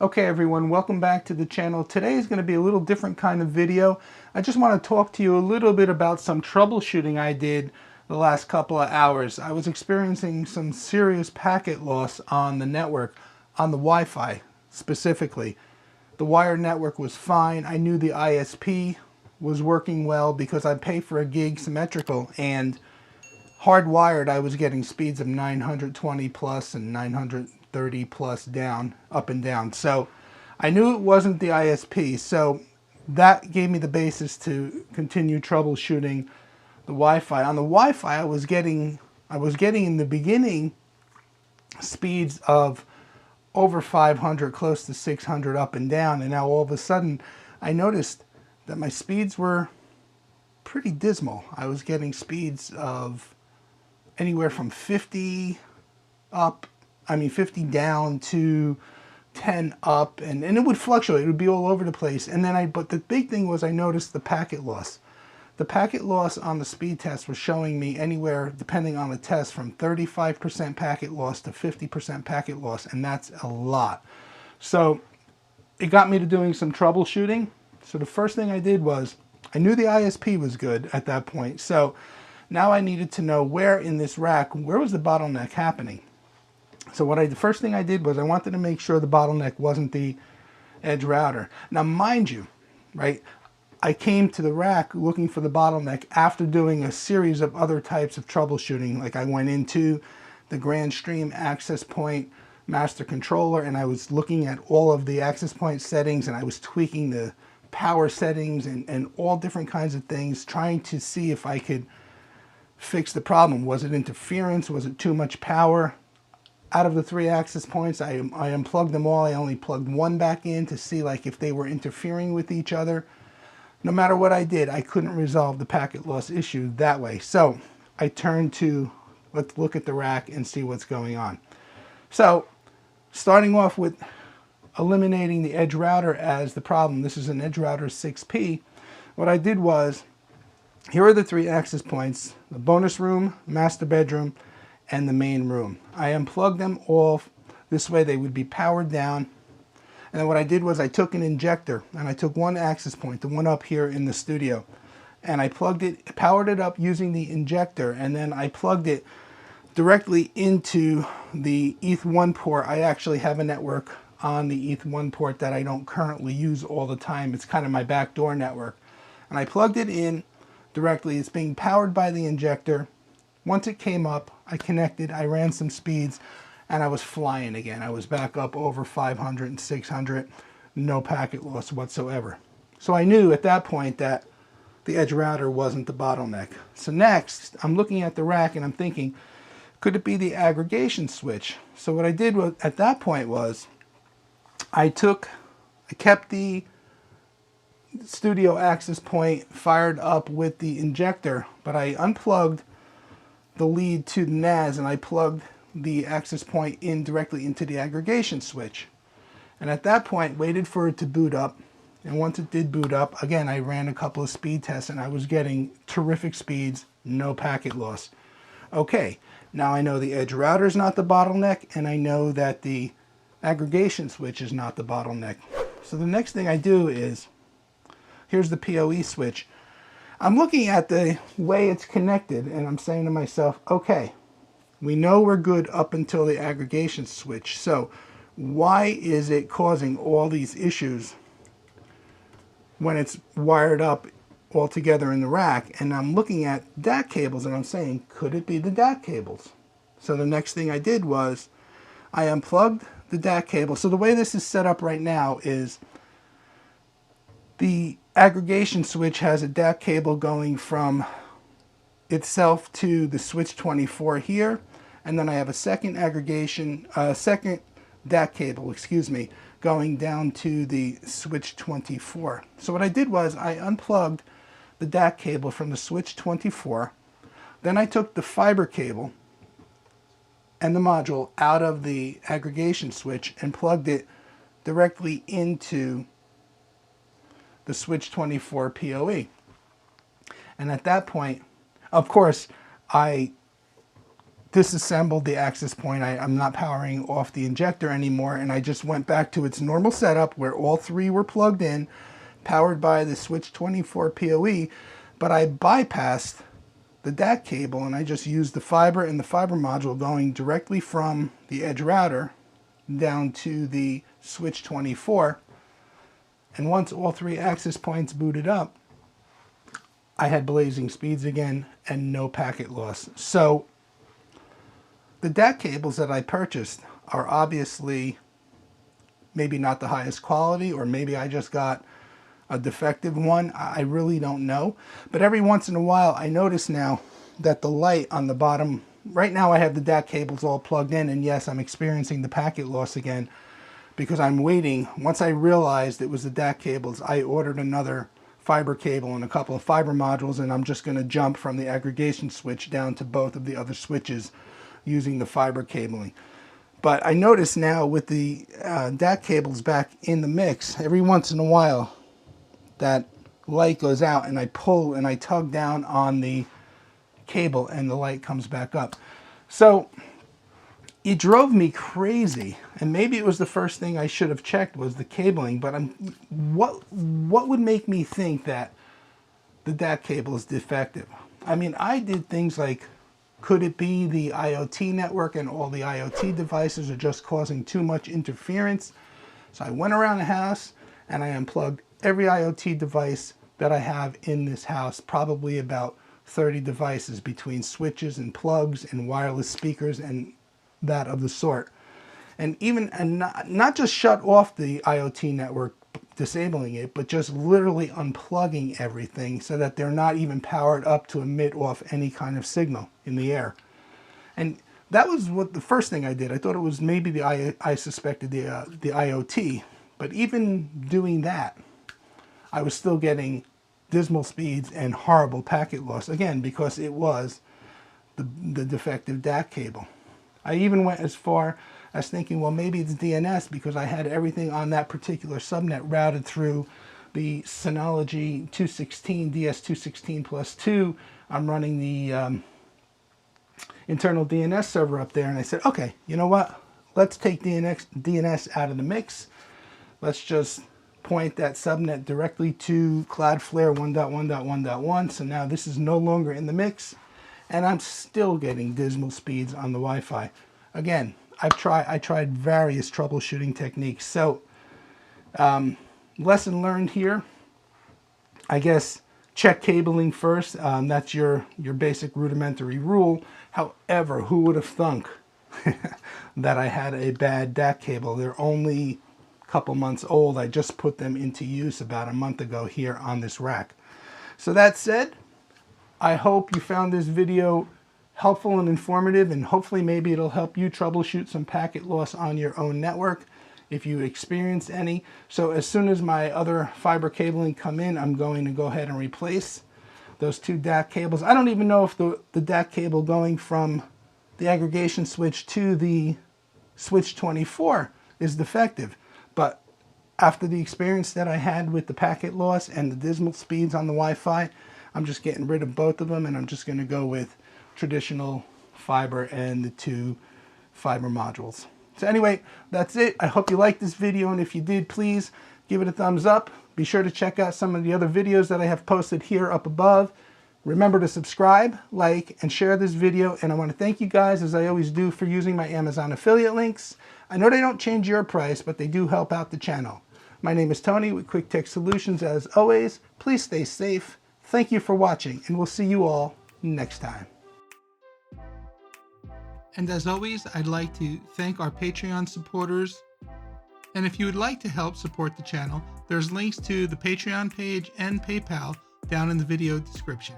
Okay everyone, welcome back to the channel. Today is going to be a little different kind of video. I just want to talk to you a little bit about some troubleshooting I did the last couple of hours. I was experiencing some serious packet loss on the network, on the Wi-Fi specifically. The wired network was fine. I knew the ISP was working well because I pay for a gig symmetrical, and hardwired I was getting speeds of 920 plus and 930 plus down, up and down. So I knew it wasn't the ISP, so that gave me the basis to continue troubleshooting the Wi-Fi. On the Wi-Fi I was getting in the beginning speeds of over 500, close to 600 up and down, and now all of a sudden I noticed that my speeds were pretty dismal. I was getting speeds of anywhere from 50 up, 50 down to 10 up, and it would fluctuate. It would be all over the place. And then but the big thing was I noticed the packet loss. The packet loss on the speed test was showing me anywhere, depending on the test, from 35% packet loss to 50% packet loss, and that's a lot. So it got me to doing some troubleshooting. So the first thing I did was, I knew the ISP was good at that point, so now I needed to know where in this rack, where was the bottleneck happening. So the first thing I did was I wanted to make sure the bottleneck wasn't the edge router. Now mind you, right, I came to the rack looking for the bottleneck after doing a series of other types of troubleshooting. Like I went into the Grand Stream access point master controller and I was looking at all of the access point settings, and I was tweaking the power settings and all different kinds of things, trying to see if I could fix the problem. Was it interference? Was it too much power? Out of the 3 access points, I unplugged them all. I only plugged one back in to see like if they were interfering with each other. No matter what I did, I couldn't resolve the packet loss issue that way. So I turned to, let's look at the rack and see what's going on. So starting off with eliminating the edge router as the problem. This is an edge router 6P. What I did was, here are the 3 access points: the bonus room, master bedroom, and the main room. I unplugged them all. This way they would be powered down. And then what I did was I took an injector and I took one access point, the one up here in the studio, and I plugged it, powered it up using the injector, and then I plugged it directly into the ETH1 port. I actually have a network on the ETH1 port that I don't currently use all the time. It's kind of my backdoor network. And I plugged it in directly. It's being powered by the injector. Once it came up, I connected, I ran some speeds, and I was flying again. I was back up over 500 and 600, no packet loss whatsoever. So I knew at that point that the edge router wasn't the bottleneck. So next, I'm looking at the rack and I'm thinking, could it be the aggregation switch? So what I did at that point was, I kept the studio access point fired up with the injector, but I unplugged the lead to the NAS and I plugged the access point in directly into the aggregation switch. And at that point, waited for it to boot up. And once it did boot up, again, I ran a couple of speed tests and I was getting terrific speeds, no packet loss. Okay, now I know the edge router is not the bottleneck, and I know that the aggregation switch is not the bottleneck. So the next thing I do is, here's the PoE switch. I'm looking at the way it's connected and I'm saying to myself, okay, we know we're good up until the aggregation switch. So why is it causing all these issues when it's wired up all together in the rack? And I'm looking at DAC cables and I'm saying, could it be the DAC cables? So the next thing I did was I unplugged the DAC cable. So the way this is set up right now is the aggregation switch has a DAC cable going from itself to the switch 24 here, and then I have a second second DAC cable, excuse me, going down to the switch 24. So what I did was I unplugged the DAC cable from the switch 24, then I took the fiber cable and the module out of the aggregation switch and plugged it directly into the switch 24 PoE. And at that point, of course, I disassembled the access point. I'm not powering off the injector anymore, and I just went back to its normal setup where all three were plugged in, powered by the switch 24 PoE, but I bypassed the DAC cable and I just used the fiber and the fiber module going directly from the edge router down to the switch 24. And once all three access points booted up, I had blazing speeds again and no packet loss. So the DAC cables that I purchased are obviously maybe not the highest quality, or maybe I just got a defective one. I really don't know. But every once in a while I notice now that the light on the bottom, right now I have the DAC cables all plugged in, and yes, I'm experiencing the packet loss again because I'm waiting. Once I realized it was the DAC cables, I ordered another fiber cable and a couple of fiber modules, and I'm just going to jump from the aggregation switch down to both of the other switches using the fiber cabling. But I notice now with the DAC cables back in the mix, every once in a while that light goes out and I pull and I tug down on the cable and the light comes back up. So it drove me crazy, and maybe it was the first thing I should have checked was the cabling, but what would make me think that the DAC cable is defective? I mean, I did things like, could it be the IoT network and all the IoT devices are just causing too much interference? So I went around the house and I unplugged every IoT device that I have in this house, probably about 30 devices between switches and plugs and wireless speakers and that of the sort. And not just shut off the IoT network, disabling it, but just literally unplugging everything so that they're not even powered up to emit off any kind of signal in the air. And that was what the first thing I did. I thought it was maybe I suspected the IoT, but even doing that, I was still getting dismal speeds and horrible packet loss, again, because it was the defective DAC cable. I even went as far as thinking, well, maybe it's DNS, because I had everything on that particular subnet routed through the Synology 216, DS216 plus 2. I'm running the internal DNS server up there, and I said, okay, you know what? Let's take DNS out of the mix. Let's just point that subnet directly to Cloudflare 1.1.1.1. So now this is no longer in the mix, and I'm still getting dismal speeds on the Wi-Fi. Again, I tried various troubleshooting techniques. So lesson learned here, I guess, check cabling first. That's your basic rudimentary rule. However, who would have thunk that I had a bad DAC cable? They're only a couple months old. I just put them into use about a month ago here on this rack. So that said, I hope you found this video helpful and informative, and hopefully maybe it'll help you troubleshoot some packet loss on your own network if you experienced any. So as soon as my other fiber cabling come in, I'm going to go ahead and replace those two DAC cables. I don't even know if the DAC cable going from the aggregation switch to the switch 24 is defective, but after the experience that I had with the packet loss and the dismal speeds on the Wi-Fi, I'm just getting rid of both of them, and I'm just going to go with traditional fiber and the two fiber modules. So anyway, that's it. I hope you liked this video, and if you did, please give it a thumbs up. Be sure to check out some of the other videos that I have posted here up above. Remember to subscribe, like, and share this video, and I want to thank you guys, as I always do, for using my Amazon affiliate links. I know they don't change your price, but they do help out the channel. My name is Tony with Quick Tech Solutions. As always, please stay safe. Thank you for watching, and we'll see you all next time. And as always, I'd like to thank our Patreon supporters. And if you would like to help support the channel, there's links to the Patreon page and PayPal down in the video description.